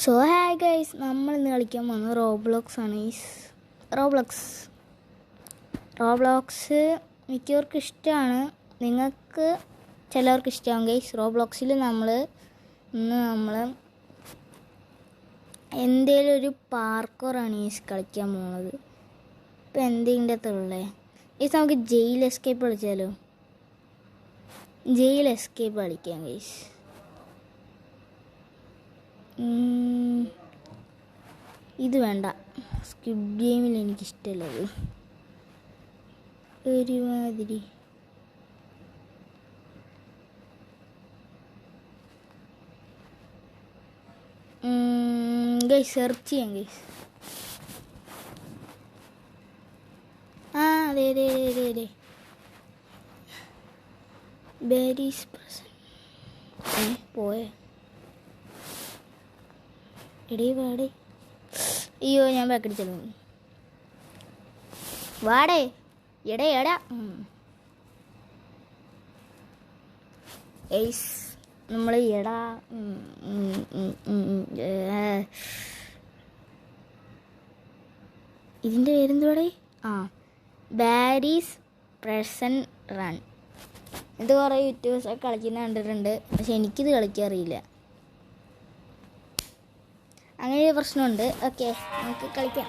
So hi guys, നമ്മൾ ഇന്ന് കളിക്കാൻ പോകുന്നത് റോബ്ലോക്സ് ആണ്. റോബ്ലോക്സ് മിക്കവർക്കും ഇഷ്ടമാണ്, നിങ്ങൾക്ക് ചിലവർക്ക് ഇഷ്ടമാകും ഗൈസ്. റോബ്ലോക്സിൽ നമ്മൾ എന്തേലും ഒരു പാർക്കോറാണ് ഗൈസ് കളിക്കാൻ പോകുന്നത്. ഇപ്പം എന്തിൻ്റെ അകത്തുള്ളത് ഗൈസ്, നമുക്ക് ജയിൽ എസ്കേപ്പ് കളിച്ചാലോ? ജയിൽ എസ്കേപ്പ് കളിക്കാം ഗൈസ്. ഇത് വേണ്ട, സ്ക്വിഡ് ഗെയിമിൽ എനിക്കിഷ്ടമല്ലത് ഒരുമാതിരി. ഗൈസ് സെർച്ച് ചെയ്യാം ഗൈസ്. അതെ ബെരീസ് പോയ എടേ വാടേ. അയ്യോ, ഞാൻ ബാക്കടിച്ചല്ലോ. വാടേ എടാ ഏയ്സ്, നമ്മൾ എടാ ഇതിൻ്റെ പേരെന്തുവാടേ? ബാരീസ് പ്രസൻ റൺ. ഇത് കുറേ യൂട്യൂബേഴ്സൊക്കെ കളിക്കുന്ന കണ്ടിട്ടുണ്ട്, പക്ഷെ എനിക്കിത് കളിക്കാറിയില്ല. അങ്ങനെ ഒരു പ്രശ്നമുണ്ട്. ഓക്കെ, നമുക്ക് കളിക്കാം.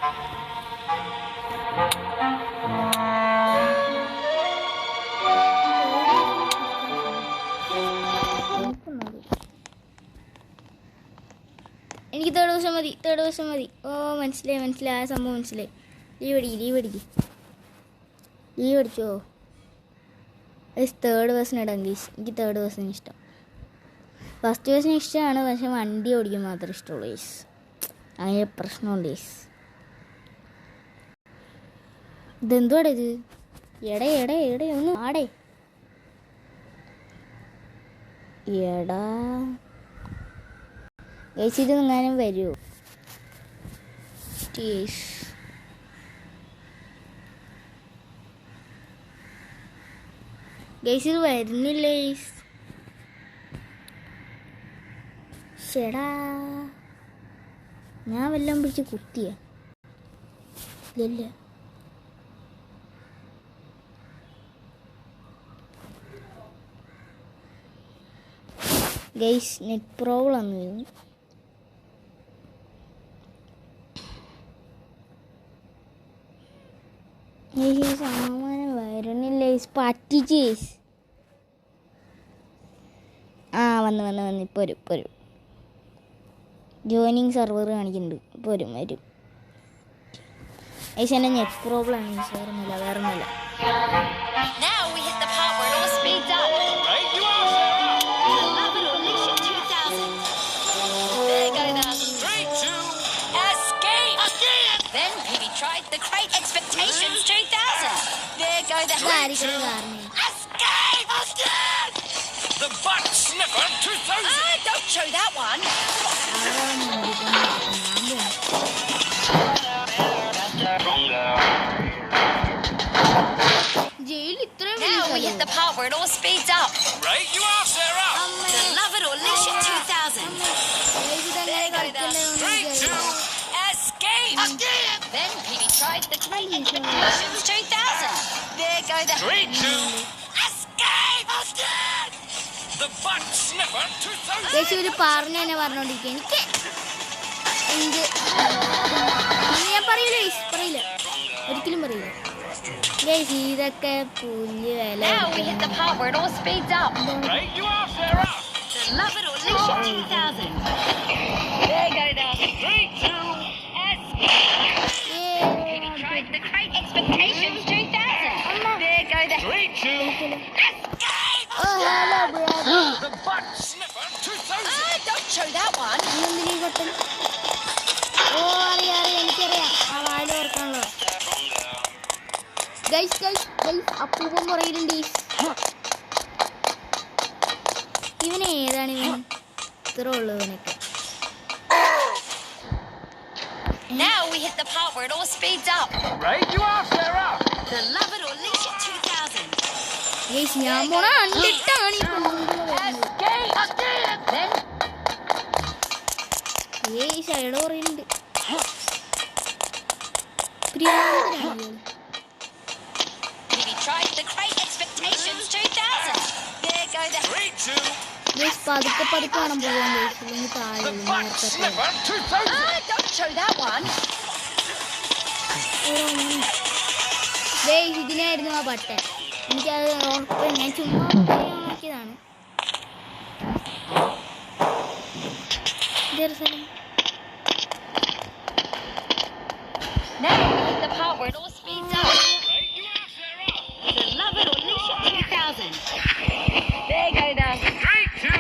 എനിക്ക് തേർഡ് ദിവസം മതി. ഓ മനസ്സിലായി, ആ സംഭവം മനസ്സിലായി. ലീവ് അടിച്ചോ? തേർഡ് പേഴ്സൺ ഇടാം ഗീസ്. എനിക്ക് തേർഡ് പേഴ്സൺ ഇഷ്ടം. ഫസ്റ്റ് പേഴ്സൺ ഇഷ്ടമാണ്, പക്ഷെ വണ്ടി ഓടിക്കാൻ മാത്രമേ ഇഷ്ടമുള്ളൂ ഗീസ്. അങ്ങനെ പ്രശ്നമുണ്ട് ഗീസ്. ഇതെന്തുവാടെ ഇത്? എടേ ഒന്ന് ആടേ. എടാ ഗൈസ്, ഇത് എങ്ങാനും വരുമോ? ഗൈസ് ഇത് വരുന്നില്ല ഗൈസ്. ചേടാ, ഞാൻ വല്ലതും പിടിച്ച് കുത്തിയ ഇല്ല. ഗൈസ് നെറ്റ് പ്രോബ്ലം വരുന്നു. സാമാനം വരുന്നില്ല. പറ്റിച്ച് വന്ന് ഇപ്പോൾ വരും. ജോയിനിങ് സെർവർ കാണിക്കുന്നുണ്ട്. ഇപ്പോൾ വരും. ഏശ് എൻ്റെ നെറ്റ് പ്രോബ്ലം ആണ്. വേറൊന്നുമില്ല. The butt sniffer 2000. Don't show that one. Now we hit the part where it all speeds up. Right, you are, Sarah. The love it or leash it 2000. Straight to Escape. Then Peavy tried the great expectations 2000. There go the Straight to escape. the butt sniffer 2000. Guys ഒരു പറഞ്ഞോണ്ടിരിക്കുക. എനിക്ക് ഞാൻ പറയില്ല, ഒരിക്കലും പറയില്ല guys. ഇതൊക്കെ പുല്ല് വില. Now we hit the part where it all speeds up. Right, you are, Sarah. The love it or leash it 2000. There go the Straight to Peavy tried the great expectations 2000. There go the straight to the butt sniffer 2000. don't show that one. എനിക്കറിയാം ആ വാഴ ഓർക്കാണല്ലോ. Guys അപ്പൂപ്പം പറയുന്നുണ്ട്. ഇവന് ഏതാണ് ഇത്ര ഉള്ളവനൊക്കെ? Now we hit the part where it all speeds up. Right, you are, Sarah. The love it or leash it 2000. Guys ഞാൻ പോണ കണ്ടിട്ടാണ് Escape again. Then ഈ സൈഡ് പറയുന്നുണ്ട്. Maybe tried the Great Expectations 2000. There go the 3-2. പതുക്കെ പതുക്കെ വേണം പോകാൻ കഴിച്ചില്ലെങ്കിൽ താഴെ The Butt Sniffer 2000. don't show that one. ഇതിനായിരുന്നു ആ ബട്ടൺ. എനിക്കത് ഉറപ്പ് ഞാൻ ചുമ്മാ നോക്കിയതാണ്. Now we hit the part where it all speeds up. Hey, you out there, up. The Love It or Leash It 2000. There go the 3-2.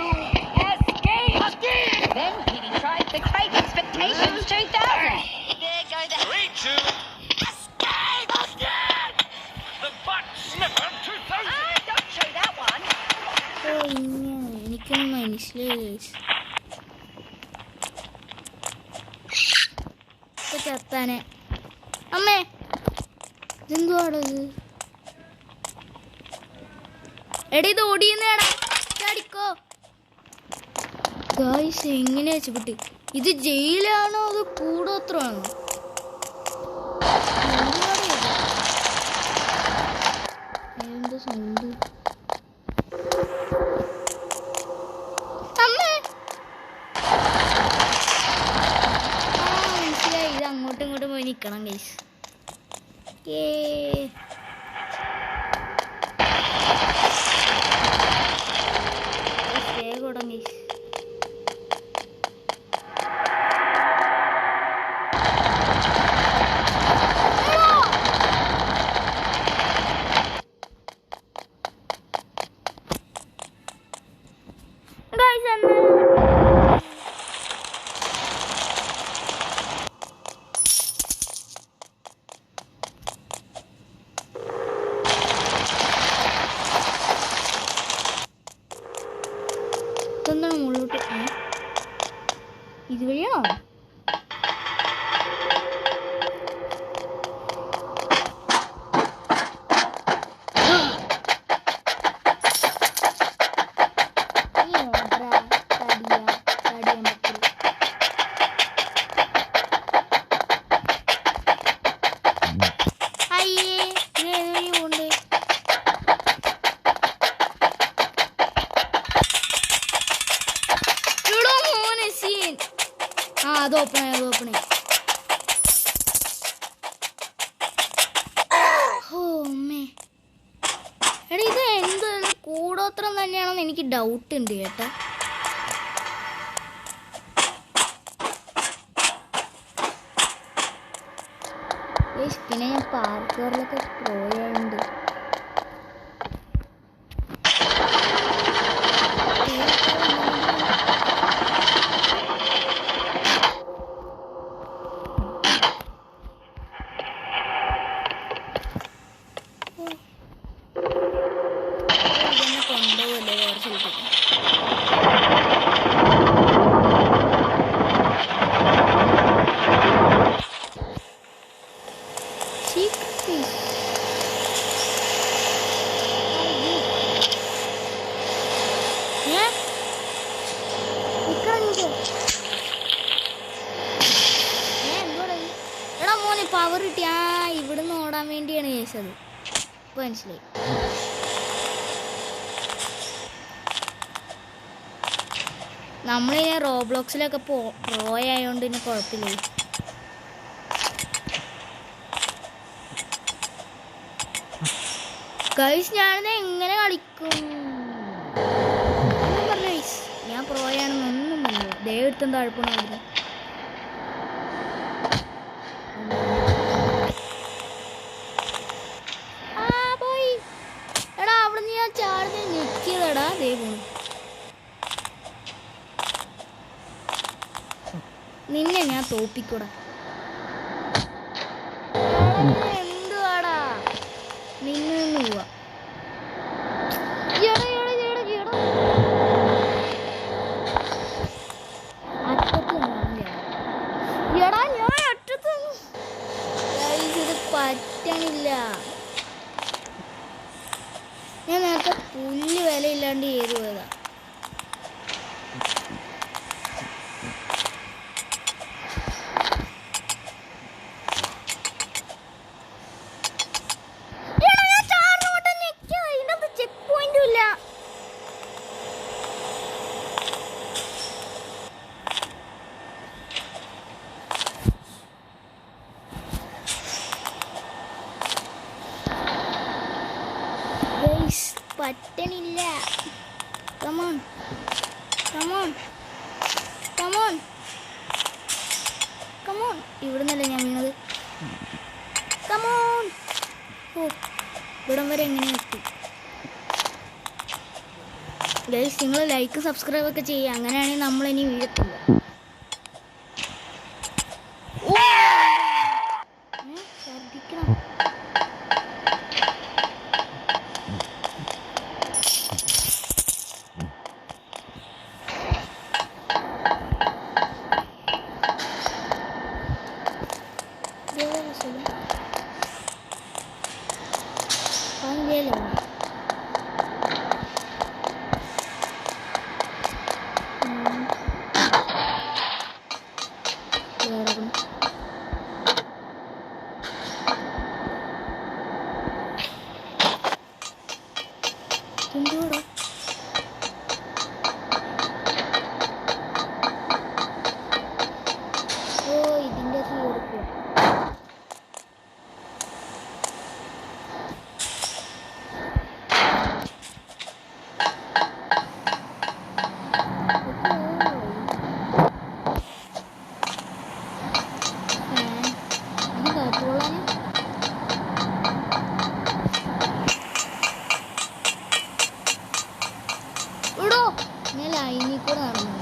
Escape. Again. Then Petey tried the Great Expectations 2000. There go the 3-2. Escape. Again. The Butt Sniffer 2000. don't show that one. എനിക്കൊന്നും മനസ്സിലായി. ചത്താനെ അമ്മേ ഇതെന്തുവാടത്? എടി ഇത് ഓടിയെന്നേടാ ചാടിക്കോ. Guys എങ്ങനെയാ വെച്ചുപിട്ടി? ഇത് ജയിലാണോ അത് കൂടോത്രമാണോ? എന്താ sound? അങ്ങോട്ടും ഇങ്ങോട്ടും പോയി നിക്കണം ഗൈസ്. വേഗം ഗൈസ്. എന്താണ് മുകളിലോട്ട്? ഇതുവഴിയാണോ? അത് ഓപ്പണായി. എടാ ഇത് എന്ത് കൂടോത്രം തന്നെയാണെന്ന് എനിക്ക് ഡൗട്ട് ഉണ്ട് കേട്ടാ. പിന്നെ ഞാൻ പാർക്കറിലൊക്കെ പോയുണ്ട്. കൊണ്ടുപോകല്ലേ കുറച്ച് എടാ മോനെ പവർ കിട്ടി. ഇവിടുന്ന് ഓടാൻ വേണ്ടിയാണ് ചോദിച്ചത്. ഇപ്പൊ മനസ്സിലായി. നമ്മളിങ്ങനെ റോബ്ലോക്സിലൊക്കെ പ്രോ ആയതുകൊണ്ട് ഇനി കുഴപ്പമില്ല. ഗൈസ് ഞാനിത് എങ്ങനെ കളിക്കും പറഞ്ഞു ഗൈസ്. ഞാൻ പ്രോ ആണെന്നൊന്നും പറഞ്ഞു. ദൈവത്തും താഴ്പ്പണമായിരുന്നു. പോയി എടാ അവിടുന്ന് ഞാൻ ചാടുന്ന ഞെക്കിയതാടാ. ദൈവം നിന്നെ ഞാൻ തോപ്പിക്കൂടാ. എന്തുവാടാ നിന്നെ പോവാ. എടാ ഞാൻ അറ്റത്ത് ഇത് പറ്റണില്ല. ഞാൻ നേരത്തെ പുല്ല് വിലയില്ലാണ്ട് ചെയ്തു പോയതാ. Come on come on come on come on. ഇവിടെ നിന്നല്ലേ ഞാൻ വീണത്. കമോൺ. ഓ ഇവിടം വരെ എങ്ങനെ എത്തി? ഗൈസ് നിങ്ങൾ ലൈക്ക് സബ്സ്ക്രൈബ് ഒക്കെ ചെയ്യുക. അങ്ങനെയാണെങ്കിൽ നമ്മളിനി വീഴത്തില്ല. ശ്രദ്ധിക്കണം. എന്തുകൂടെ ഓ ഇതിൻ്റെ തീർക്കുക. ഞാൻ ലൈനിൽ കൂടെ നടന്നു.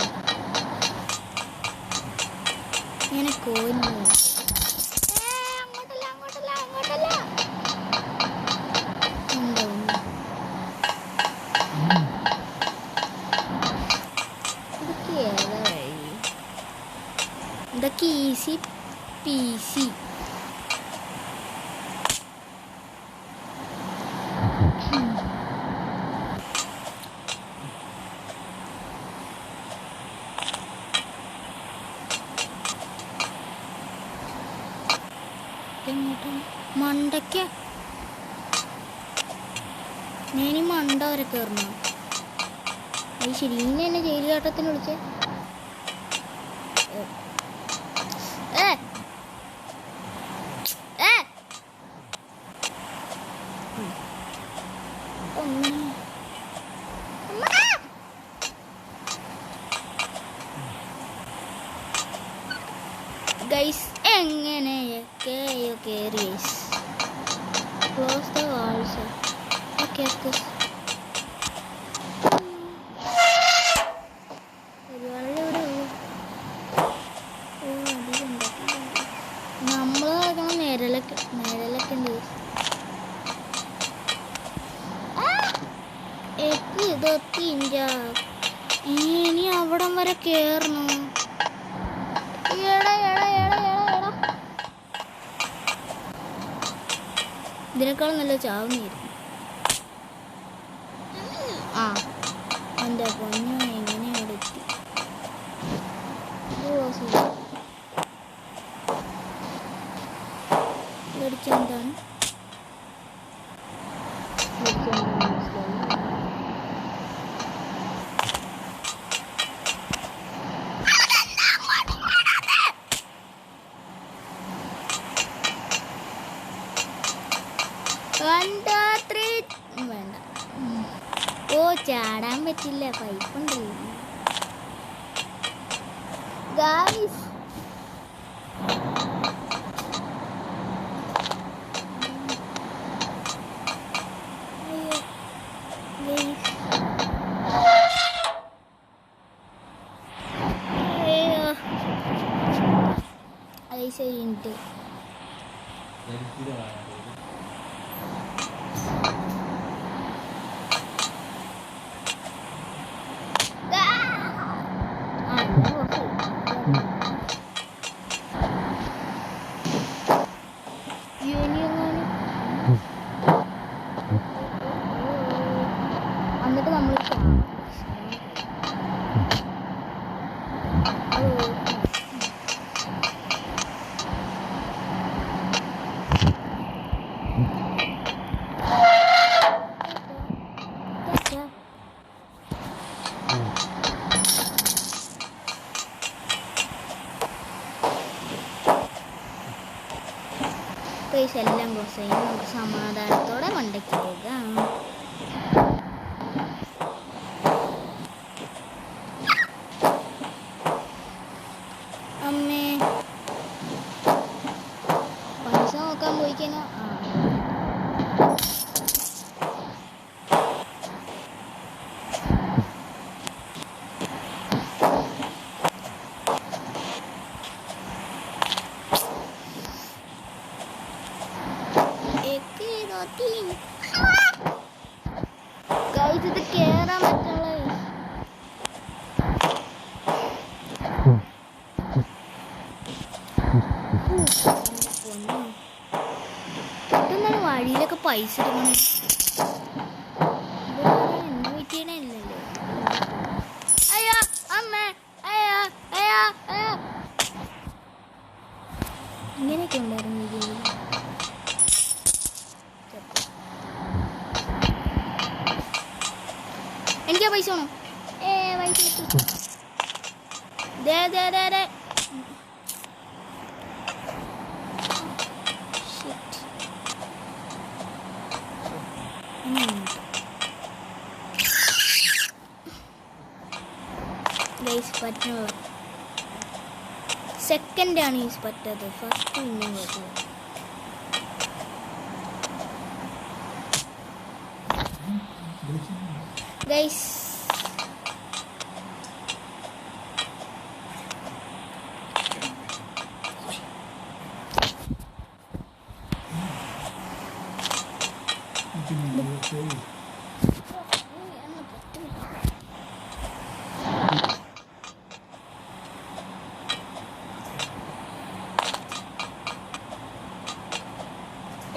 ഇങ്ങനെ കോരുന്നു. അങ്ങോട്ടല്ല അങ്ങോട്ടല്ല അങ്ങോട്ടല്ല. ഉണ്ടോ ഇതൊക്കെ ഏതാ വഴി? ഇതൊക്കെ ഈസി പീസി. മണ്ടയ്ക്ക ഞാനീ മണ്ട വരെ കയറണം. അത് ശരി. ഇനി എന്നെ ജയിലുകാട്ടത്തിന് വിളിച്ചേ. ഗൈസ് എങ്ങനെയൊക്കെയോ കേറി. Close the walls. ഓക്കെ നമ്മൾ നടക്കണം. നേരലൊക്കെ ഉണ്ട്. ഇനി അവിടം വരെ കേറണോ? ഇതിനേക്കാളും നല്ല ചാവുന്നതായിരുന്നു. ആ എൻ്റെ പൊന്നു എങ്ങനെ അവിടെ എത്തി? എന്താണ് വേണ്ട. ഓ ചാടാൻ പറ്റില്ല. പൈപ്പുണ്ടല്ലോ ഗായ്സ്. മിനിറ്റ് എന്നിട്ട് നമ്മൾ എല്ലാം കുറച്ച് നമുക്ക് സമാധാനത്തോടെ കൊണ്ടേക്ക് പോകാം. ഇതെന്താണ് വഴിയിലൊക്കെ പൈസ ഇടണം? എന്നെ പറ്റിയണല്ലോ. അയ്യോ അമ്മ, അയ്യോ അയ്യോ അയ്യോ. ഇങ്ങനെയൊക്കെ ഉണ്ടായിരുന്നു ഇതിൽ. എനിക്ക് പൈസ വേണം. പൈസ കിട്ടി. ദേ ദേ ദേ ദേ. പറ്റുള്ള സെക്കൻഡാണ് യൂസ് പറ്റാത്തത്. ഫസ്റ്റ് പിന്നെയും പറ്റില്ല. ഗൈസ്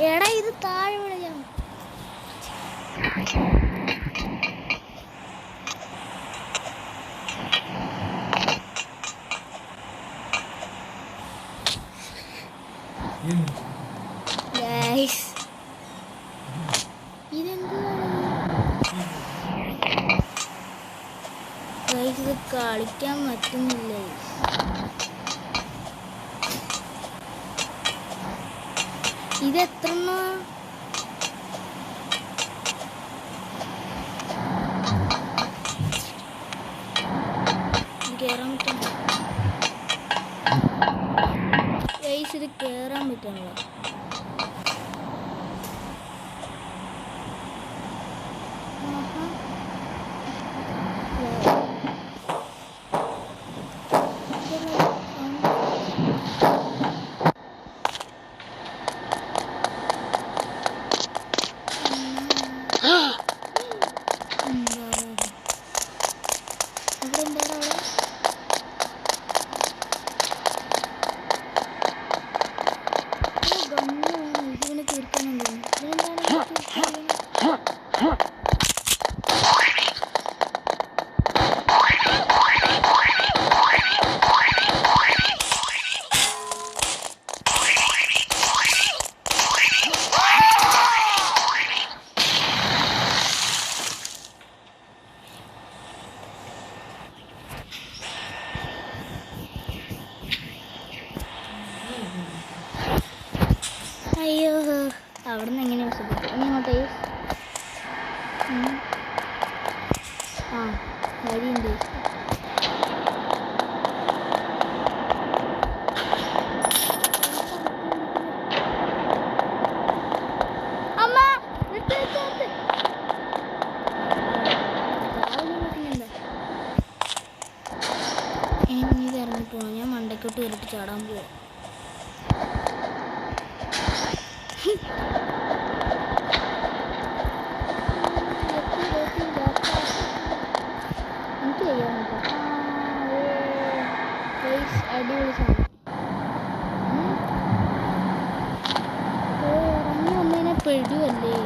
എടാ ഇത് താഴെ വിളിക്കാം. ഇത് കളിക്കാൻ പറ്റുന്നില്ല. ഇത് എത്ര കേറാൻ പറ്റുന്നു? ഇത് കേറാൻ പറ്റുന്നില്ല. അയ്യോ അവിടെ നിന്ന് എങ്ങനെ ഇങ്ങോട്ടേ ആ വഴിയുണ്ട്. അമ്മ ഇത് ഇറങ്ങി പോവാം. ഞാൻ മണ്ടയ്ക്കോട്ട് കയറിട്ട് ചാടാൻ പോവാം. എനിക്ക് ചെയ്യാൻ അടിപൊളി സാധനം. ഇറങ്ങി ഒന്നിനെ പെടുവല്ലേ.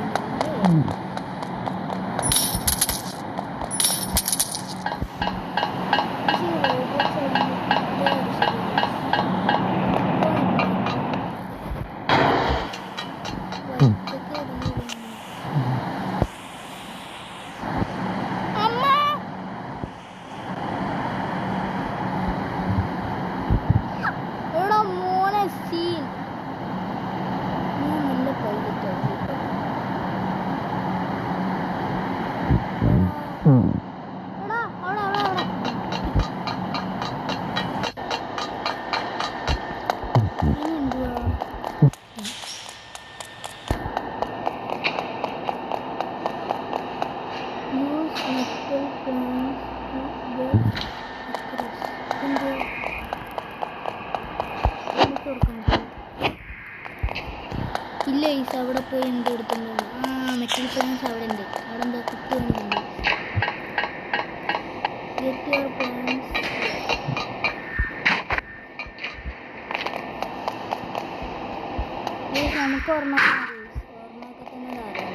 ഇല്ല ഈസ് അവിടെ പോയി എന്ത് എടുക്കുന്നു? മെറ്റൽ പ്ലാൻസ് അവിടെ ഉണ്ട്. അവിടെ എന്താ കുട്ടി വന്നിട്ടുണ്ട്. Get your plants. നമുക്ക് ഓർമ്മ ഓർമ്മയൊക്കെ തന്നെ ധാരാളം.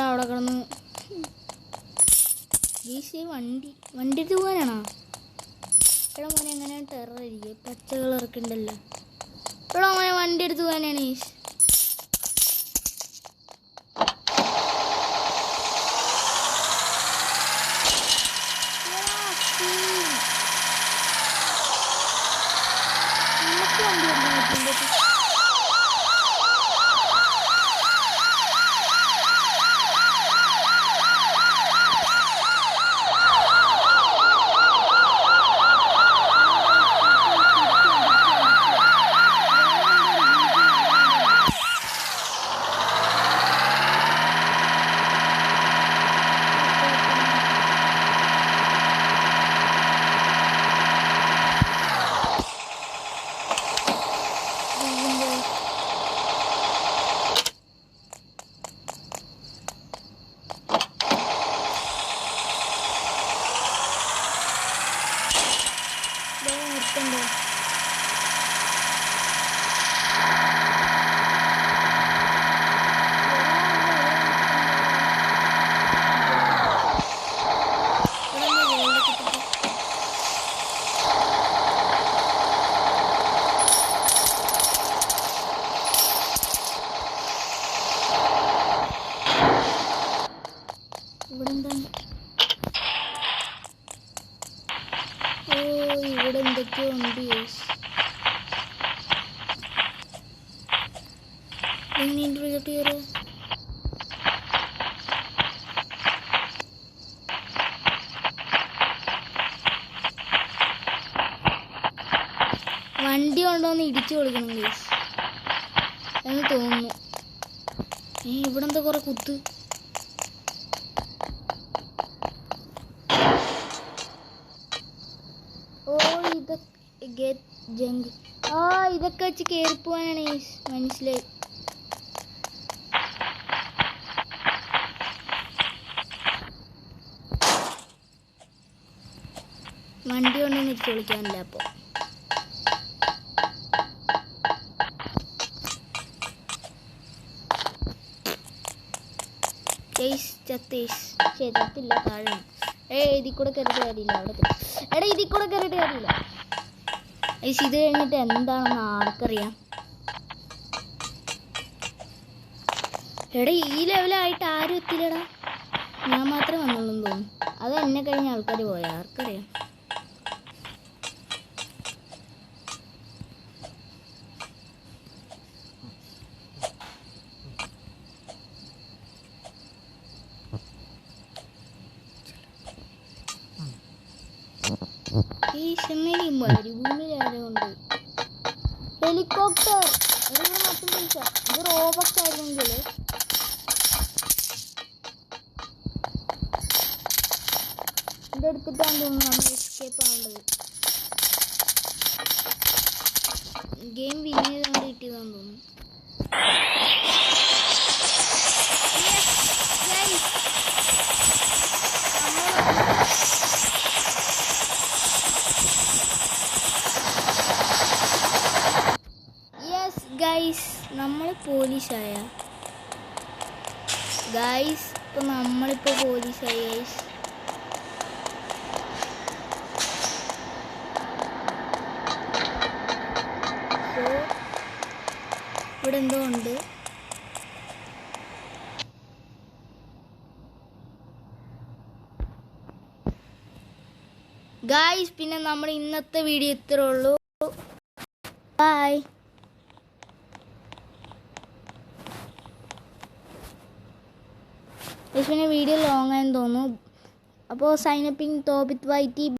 അവിടെ കിടന്ന് വണ്ടി എടുത്ത് പോകാനാണോ? ഇവിടെ മോനെ എങ്ങനെയാണ് ടെറർ അടിക്കുക? പച്ച കളറൊക്കെ ഉണ്ടല്ലോ. ഇവിടെ മോനെ വണ്ടി എടുത്ത് പോകാനാണ് ഈസ്. ഇവിടെ എന്തൊക്കെയോ ഉണ്ട്. വണ്ടി കൊണ്ടോന്ന് ഇടിച്ചു കൊടുക്കണം ഗൈസ് എന്ന് തോന്നുന്നു. ഇവിടെ എന്താ കുറെ കുത്ത്. ഇതൊക്കെ വെച്ച് കയറിപ്പോവാനാണ് മനസ്സിലായി. വണ്ടി കൊണ്ടൊന്നും ഇരിച്ചു വിളിക്കാനില്ല. അപ്പോൾ ചത്തില്ല താഴെ. ഇതിൽ കൂടെ കയറിയിട്ട് കാര്യമില്ല. അവിടെ ഇതിൽ കൂടെ കയറിയിട്ട് കാര്യമില്ല. ഇത് കഴിഞ്ഞിട്ട് എന്താണെന്ന് ആർക്കറിയാം. ഈ ലെവലായിട്ട് ആരും എത്തില്ലടാ. ഞാൻ മാത്രമേ വന്നുള്ളൂ തോന്നുന്നു. അത് എന്നെ കഴിഞ്ഞ ആൾക്കാർ പോയാ ആർക്കറിയാം. ഈ ചെമ്മേലി മരുഭൂമിയിലായതുകൊണ്ട് ഹെലികോപ്റ്റർ മൊത്തം പൈസ. ഇത് റോബോട്ട് ആയിരുന്നെങ്കിൽ ഇതെടുത്തിട്ടാണ് തോന്നുന്നു നമ്മൾ എസ്കേപ്പ് ആവേണ്ടത്. ഗെയിം വിൻ ചെയ്തുകൊണ്ട് കിട്ടിയതാന്ന് തോന്നുന്നു. ഗൈസ് നമ്മൾ പോലീസായ ഗൈസ് ഇപ്പൊ നമ്മളിപ്പോ പോലീസായി ഗൈസ്. ഇവിടെ എന്തോ ഉണ്ട്. ഗായ്സ് പിന്നെ നമ്മുടെ ഇന്നത്തെ വീഡിയോ ഇത്രേ ഉള്ളൂ. ബൈ. പിന്നെ വീഡിയോ ലോങ് ആയെന്ന് തോന്നുന്നു. അപ്പോൾ സൈനപ്പിംഗ് തോബിത് വൈറ്റി.